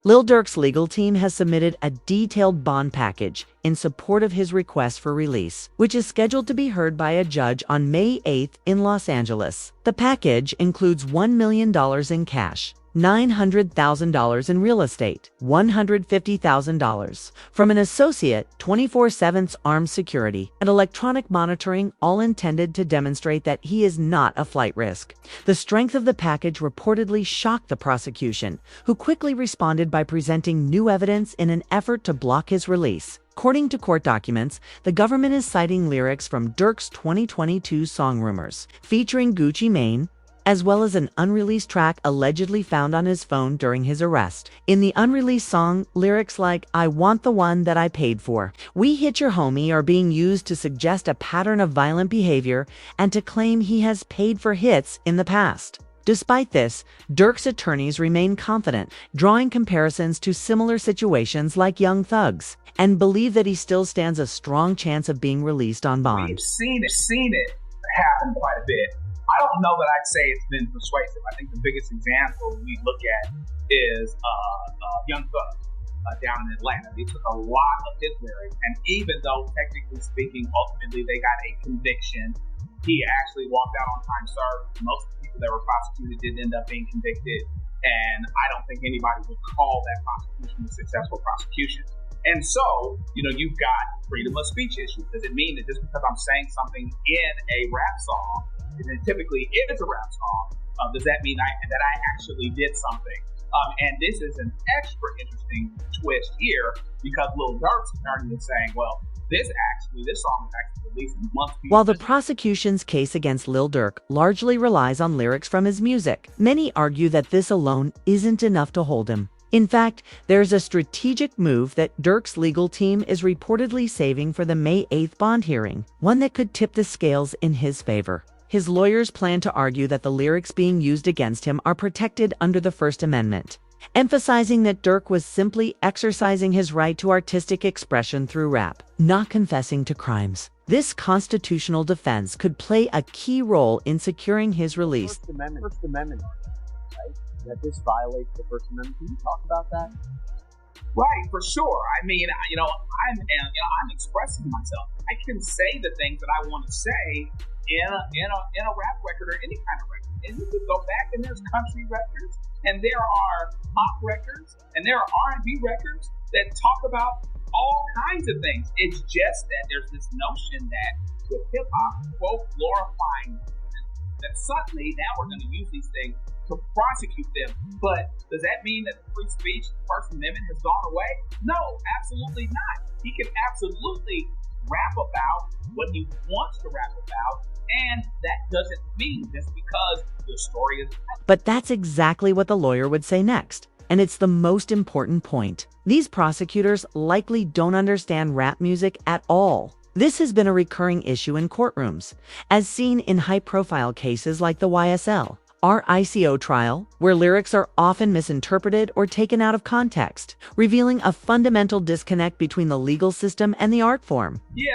Lil Durk's legal team has submitted a detailed bond package in support of his request for release, which is scheduled to be heard by a judge on May 8th in Los Angeles. The package includes $1 million in cash, $900,000 in real estate, $150,000 from an associate, 24/7 armed security, and electronic monitoring, all intended to demonstrate that he is not a flight risk. The strength of the package reportedly shocked the prosecution, who quickly responded by presenting new evidence in an effort to block his release. According to court documents, the government is citing lyrics from Durk's 2022 song Rumors, featuring Gucci Mane, as well as an unreleased track allegedly found on his phone during his arrest. In the unreleased song, lyrics like "I want the one that I paid for," "We hit your homie" are being used to suggest a pattern of violent behavior and to claim he has paid for hits in the past. Despite this, Durk's attorneys remain confident, drawing comparisons to similar situations like Young Thug's, and believe that he still stands a strong chance of being released on bond. We've seen it happen quite a bit. I don't know that I'd say it's been persuasive. I think the biggest example we look at is Young Thug down in Atlanta. They took a lot of his lyrics, and even though technically speaking, ultimately they got a conviction, he actually walked out on time served. Most of the people that were prosecuted did end up being convicted, and I don't think anybody would call that prosecution a successful prosecution. And so, you've got freedom of speech issues. Does it mean that just because I'm saying something in a rap song, and it typically is a rap song, does that mean that I actually did something? And this is an extra interesting twist here because Lil Durk's attorney is saying, well, this song is actually released months before. While the prosecution's case against Lil Durk largely relies on lyrics from his music, many argue that this alone isn't enough to hold him. In fact, there's a strategic move that Durk's legal team is reportedly saving for the May 8th bond hearing, one that could tip the scales in his favor. His lawyers plan to argue that the lyrics being used against him are protected under the First Amendment, emphasizing that Durk was simply exercising his right to artistic expression through rap, not confessing to crimes. This constitutional defense could play a key role in securing his release. First Amendment, right? That this violates the First Amendment. Can you talk about that? Right, for sure. I mean, I'm expressing myself. I can say the things that I want to say in a rap record or any kind of record. And you could go back and there's country records, and there are pop records, and there are R&B records that talk about all kinds of things. It's just that there's this notion that with hip hop, quote, glorifying, that suddenly now we're going to use these things to prosecute them. But does that mean that free speech, the First Amendment, has gone away? No, absolutely not. He can absolutely rap about what he wants to rap about, and that doesn't mean just because the story is. But that's exactly what the lawyer would say next. And it's the most important point. These prosecutors likely don't understand rap music at all. This has been a recurring issue in courtrooms, as seen in high-profile cases like the YSL RICO trial, where lyrics are often misinterpreted or taken out of context, revealing a fundamental disconnect between the legal system and the art form. Yeah,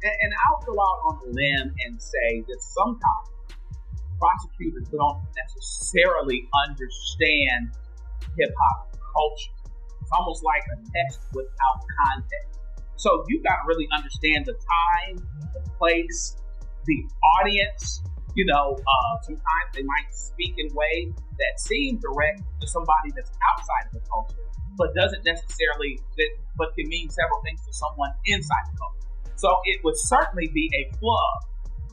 and I'll go out on a limb and say that sometimes prosecutors don't necessarily understand hip-hop culture. It's almost like a text without context. So you got to really understand the time, the place, the audience. Sometimes they might speak in ways that seem direct to somebody that's outside of the culture, but doesn't necessarily, but can mean several things to someone inside the culture. So it would certainly be a flub,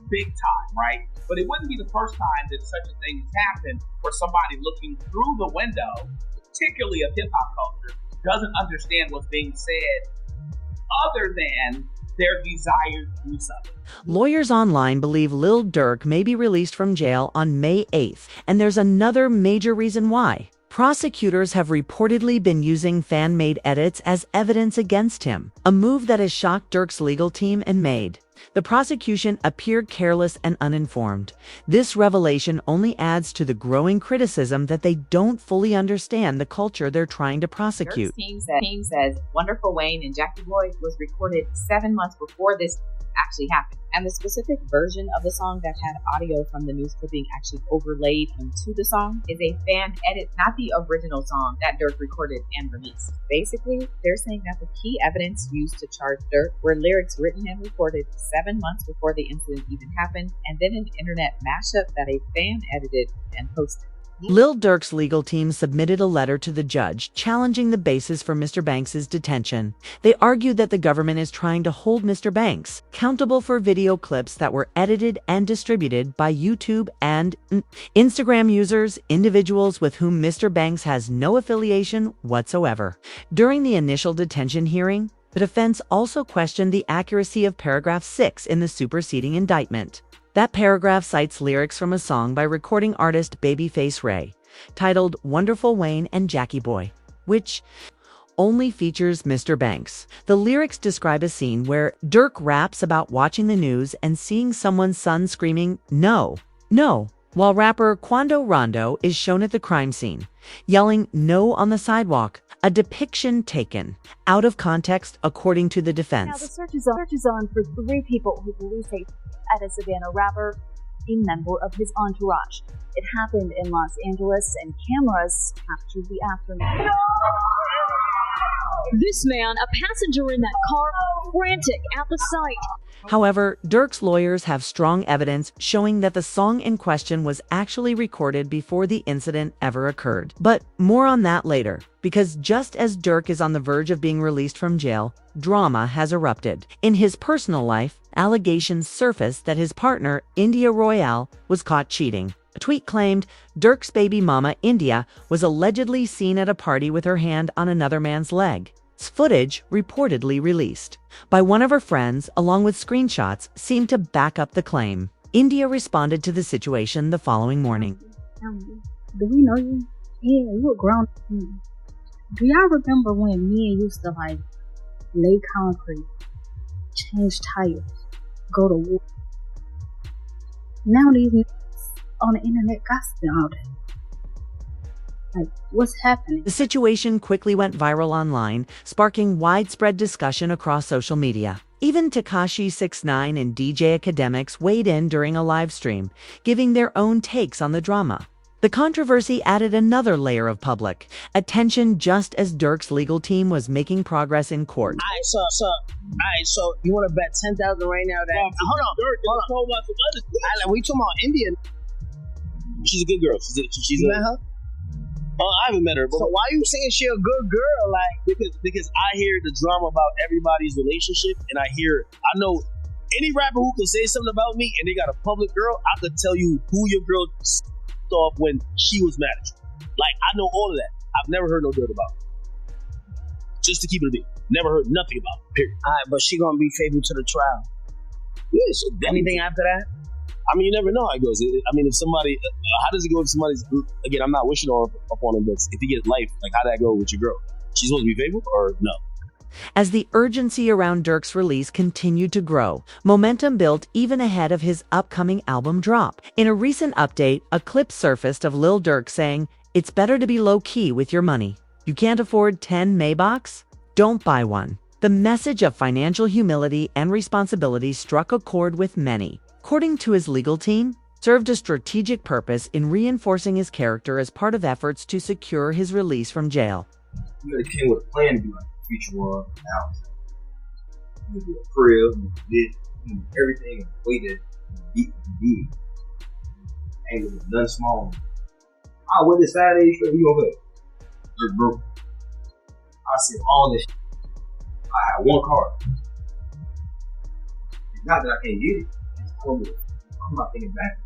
big time, right? But it wouldn't be the first time that such a thing has happened where somebody looking through the window, particularly of hip hop culture, doesn't understand what's being said other than their desire to do something. Lawyers online believe Lil Durk may be released from jail on May 8th, and there's another major reason why. Prosecutors have reportedly been using fan-made edits as evidence against him, a move that has shocked Durk's legal team and made. The prosecution appeared careless and uninformed. This revelation only adds to the growing criticism that they don't fully understand the culture they're trying to prosecute. Durk's team says Wonderful Wayne and Jackie Boy was recorded 7 months before this actually happened. And the specific version of the song that had audio from the news clipping actually overlaid into the song is a fan edit, not the original song that Durk recorded and released. Basically, they're saying that the key evidence used to charge Durk were lyrics written and recorded 7 months before the incident even happened, and then an internet mashup that a fan edited and posted. Lil Durk's legal team submitted a letter to the judge challenging the basis for Mr. Banks' detention. They argued that the government is trying to hold Mr. Banks accountable for video clips that were edited and distributed by YouTube and Instagram users, individuals with whom Mr. Banks has no affiliation whatsoever. During the initial detention hearing, the defense also questioned the accuracy of paragraph 6 in the superseding indictment. That paragraph cites lyrics from a song by recording artist Babyface Ray, titled Wonderful Wayne and Jackie Boy, which only features Mr. Banks. The lyrics describe a scene where Durk raps about watching the news and seeing someone's son screaming, "No, no," while rapper Quando Rondo is shown at the crime scene, yelling "no" on the sidewalk, a depiction taken out of context according to the defense. Now the search is on for 3 people who police say at a Savannah rapper, a member of his entourage. It happened in Los Angeles and cameras captured the aftermath. This man, a passenger in that car, frantic at the sight. However, Durk's lawyers have strong evidence showing that the song in question was actually recorded before the incident ever occurred. But more on that later, because just as Durk is on the verge of being released from jail, drama has erupted. In his personal life, allegations surfaced that his partner, India Royale, was caught cheating. A tweet claimed Durk's baby mama, India, was allegedly seen at a party with her hand on another man's leg. Footage reportedly released by one of her friends, along with screenshots, seemed to back up the claim. India responded to the situation the following morning. Do we know you? Yeah, you a grown. Do y'all remember when me and used to lay concrete, change tires, go to war? Now these on the internet gossiping all day. What's happening? The situation quickly went viral online, sparking widespread discussion across social media. Even Tekashi 69 and DJ Academics weighed in during a live stream, giving their own takes on the drama. The controversy added another layer of public attention just as Durk's legal team was making progress in court. So you want to bet 10,000 right now that hold on. We talking about India. She's a good girl. She's met her? Oh, I haven't met her. But so why are you saying she a good girl? Because I hear the drama about everybody's relationship, and I know any rapper who can say something about me and they got a public girl, I could tell you who your girl off when she was mad at you. I know all of that. I've never heard no dirt about it. Just to keep it a bit. Never heard nothing about it, period. Alright, but she gonna be faithful to the trial. Yes. Anything after that? I mean, you never know how it goes. I mean, if somebody, how does it go if somebody's, again, I'm not wishing upon him, but if he gets life, how did that go with your girl? She's supposed to be faithful or no? As the urgency around Durk's release continued to grow, momentum built even ahead of his upcoming album drop. In a recent update, a clip surfaced of Lil Durk saying, "It's better to be low-key with your money. You can't afford 10 Maybachs? Don't buy one." The message of financial humility and responsibility struck a chord with many. According to his legal team, served a strategic purpose in reinforcing his character as part of efforts to secure his release from jail. You really came with a plan to do a feature one, house. You did a crib, you did everything, waited, you did. Ain't with nothing small. I went this Saturday, sure, you gonna play. They're broke. I said all this. I had one car. It's not that I can't get it. I'm not thinking back.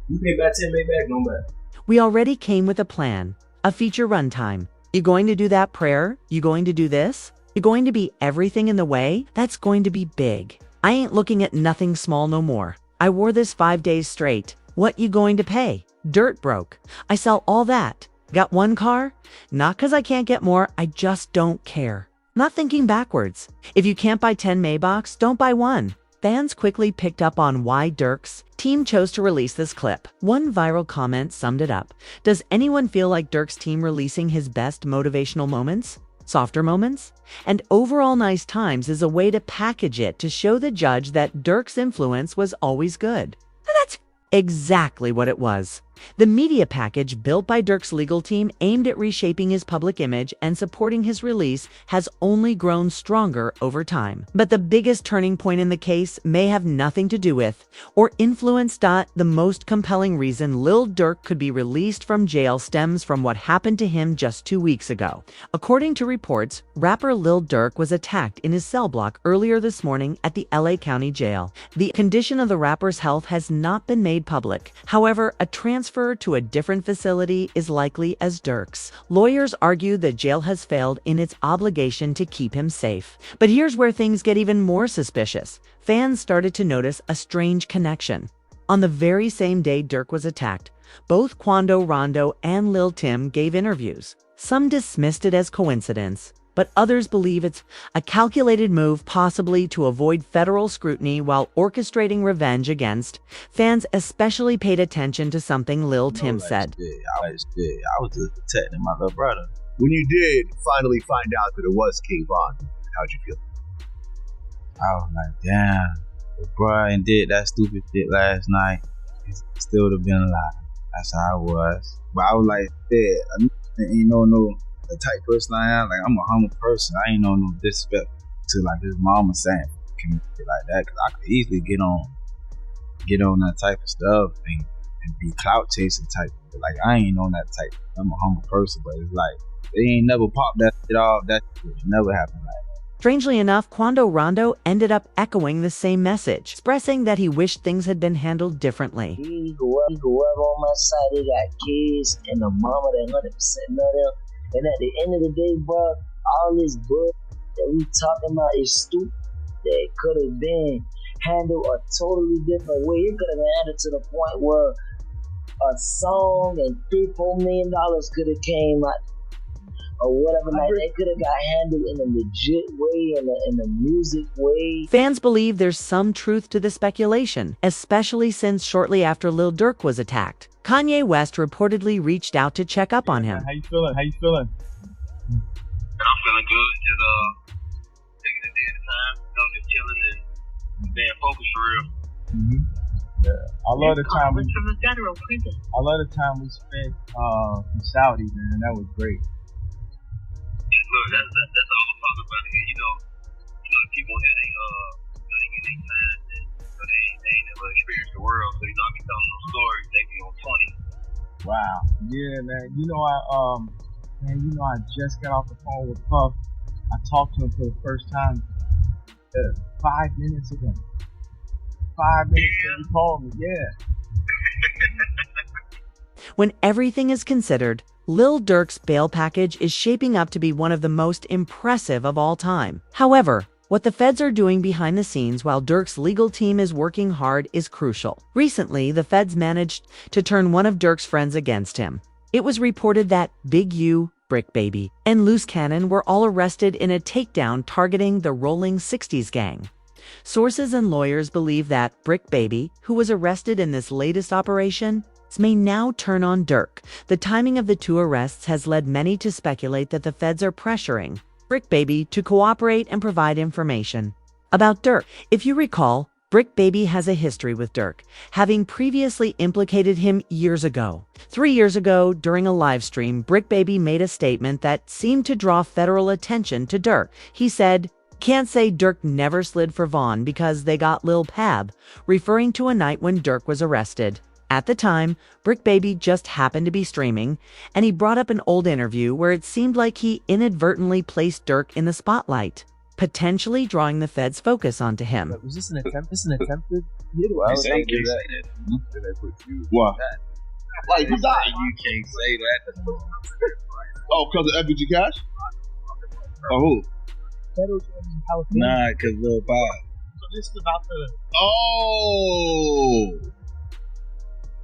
You pay back 10, pay back, no back. We already came with a plan, a feature runtime. You going to do that prayer? You going to do this? You going to be everything in the way? That's going to be big. I ain't looking at nothing small no more. I wore this 5 days straight. What you going to pay? Dirt broke. I sell all that. Got one car? Not because I can't get more, I just don't care. Not thinking backwards. If you can't buy 10 Maybachs, don't buy one. Fans quickly picked up on why Durk's team chose to release this clip. One viral comment summed it up. Does anyone feel like Durk's team releasing his best motivational moments? softer moments, and overall nice times is a way to package it to show the judge that Durk's influence was always good. And that's exactly what it was. The media package built by Durk's legal team aimed at reshaping his public image and supporting his release has only grown stronger over time. But the biggest turning point in the case may have nothing to do with or influenced the most compelling reason Lil Durk could be released from jail stems from what happened to him just 2 weeks ago. According to reports, rapper Lil Durk was attacked in his cell block earlier this morning at the LA County Jail. The condition of the rapper's health has not been made public. However, a transfer to a different facility is likely as Durk's. Lawyers argue the jail has failed in its obligation to keep him safe. But here's where things get even more suspicious. Fans started to notice a strange connection. On the very same day Durk was attacked, both Quando Rondo and Lil Tim gave interviews. Some dismissed it as coincidence, but others believe it's a calculated move possibly to avoid federal scrutiny while orchestrating revenge against. Fans especially paid attention to something Lil Tim said. I was just protecting my little brother. When you did finally find out that it was King Von, how'd you feel? I was like, damn, if Brian did that stupid shit last night, he still would have been alive. That's how I was. But I was like, yeah, ain't no the type person I am. Like, I'm a humble person. I ain't no disrespect to like his mama saying community like that, because I could easily get on that type of stuff and be clout chasing type. Like, I ain't on that type. I'm a humble person, but it's like they ain't never popped that shit off. That shit never happened like that. Strangely enough, Quando Rondo ended up echoing the same message, expressing that he wished things had been handled differently. He go up on my side, they got kids and a mama that 100% know them. And at the end of the day, bro, all this book that we talking about is stupid. That could have been handled a totally different way. It could have been handled to the point where a song and $3-4 million could have came out, or whatever. Like, they could have got handled in a legit way, in a music way. Fans believe there's some truth to the speculation, especially since shortly after Lil Durk was attacked, Kanye West reportedly reached out to check up on him. How you feeling? I'm feeling good. Just taking a day at a time. Just chilling and staying focused for real. Mm-hmm. Yeah. I love the time we spent in Saudi, man. That was great. Look, that's all I'm talking about here. You know, the people here, they get their time, and they ain't never experienced the world. So, I be telling them stories, they be on 20. Wow. Yeah, man. I just got off the phone with Puff. I talked to him for the first time 5 minutes ago. 5 minutes ago, he called me. Yeah. When everything is considered, Lil Durk's bail package is shaping up to be one of the most impressive of all time. However, what the feds are doing behind the scenes while Durk's legal team is working hard is crucial. Recently, the feds managed to turn one of Durk's friends against him. It was reported that Big U, Brick Baby, and Loose Cannon were all arrested in a takedown targeting the Rolling 60s gang. Sources and lawyers believe that Brick Baby, who was arrested in this latest operation, may now turn on Durk. The timing of the two arrests has led many to speculate that the feds are pressuring Brick Baby to cooperate and provide information about Durk. If you recall, Brick Baby has a history with Durk, having previously implicated him years ago. 3 years ago, during a live stream, Brick Baby made a statement that seemed to draw federal attention to Durk. He said, "Can't say Durk never slid for Vaughn because they got Lil Pab," referring to a night when Durk was arrested. At the time, Brick Baby just happened to be streaming, and he brought up an old interview where it seemed like he inadvertently placed Durk in the spotlight, potentially drawing the feds' focus onto him. Was this an attempt? Attempted? Well, You can't say that. What? Like, who died? You can't say that. Oh, because of FBG Cash? Or who? Nah, because Lil Bob. So this is about the... Oh!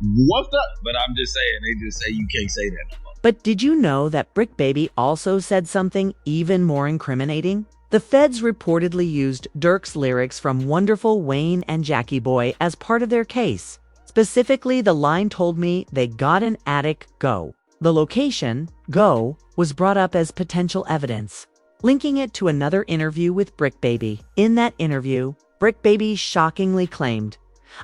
What's that? But I'm just saying, they just say you can't say that no more. But did you know that Brick Baby also said something even more incriminating? The feds reportedly used Durk's lyrics from Wonderful Wayne and Jackie Boy as part of their case. Specifically, the line told me they got an attic, go. The location, go, was brought up as potential evidence. linking it to another interview with Brick Baby. In that interview, Brick Baby shockingly claimed,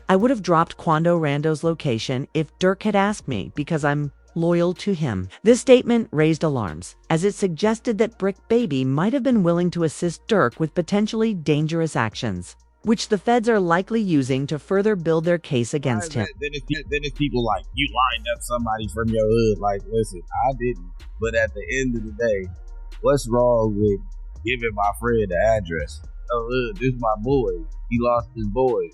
"I would have dropped Quando Rando's location if Durk had asked me because I'm loyal to him." This statement raised alarms, as it suggested that Brick Baby might have been willing to assist Durk with potentially dangerous actions, which the feds are likely using to further build their case against him. Then if people like, you lined up somebody from your hood, like, listen, I didn't. But at the end of the day, what's wrong with giving my friend the address? Oh, look, this is my boy. He lost his boy.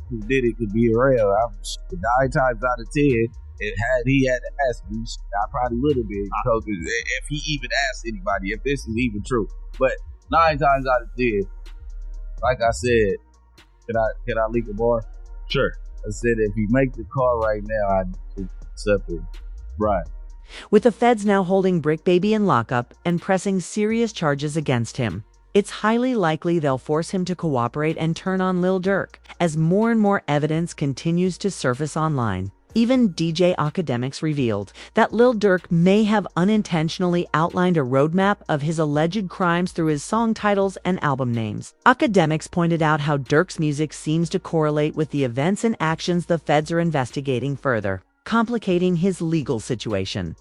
Who did it could be around. 9 times out of 10, had he had to ask me, I probably would have been. Because if he even asked anybody, if this is even true. But 9 times out of 10, like I said, can I leak more? Sure. I said if you make the call right now, I'd accept it. Right. With the feds now holding Brick Baby in lockup and pressing serious charges against him, it's highly likely they'll force him to cooperate and turn on Lil Durk as more and more evidence continues to surface online. Even DJ Academics revealed that Lil Durk may have unintentionally outlined a roadmap of his alleged crimes through his song titles and album names. Academics pointed out how Durk's music seems to correlate with the events and actions the feds are investigating further, complicating his legal situation.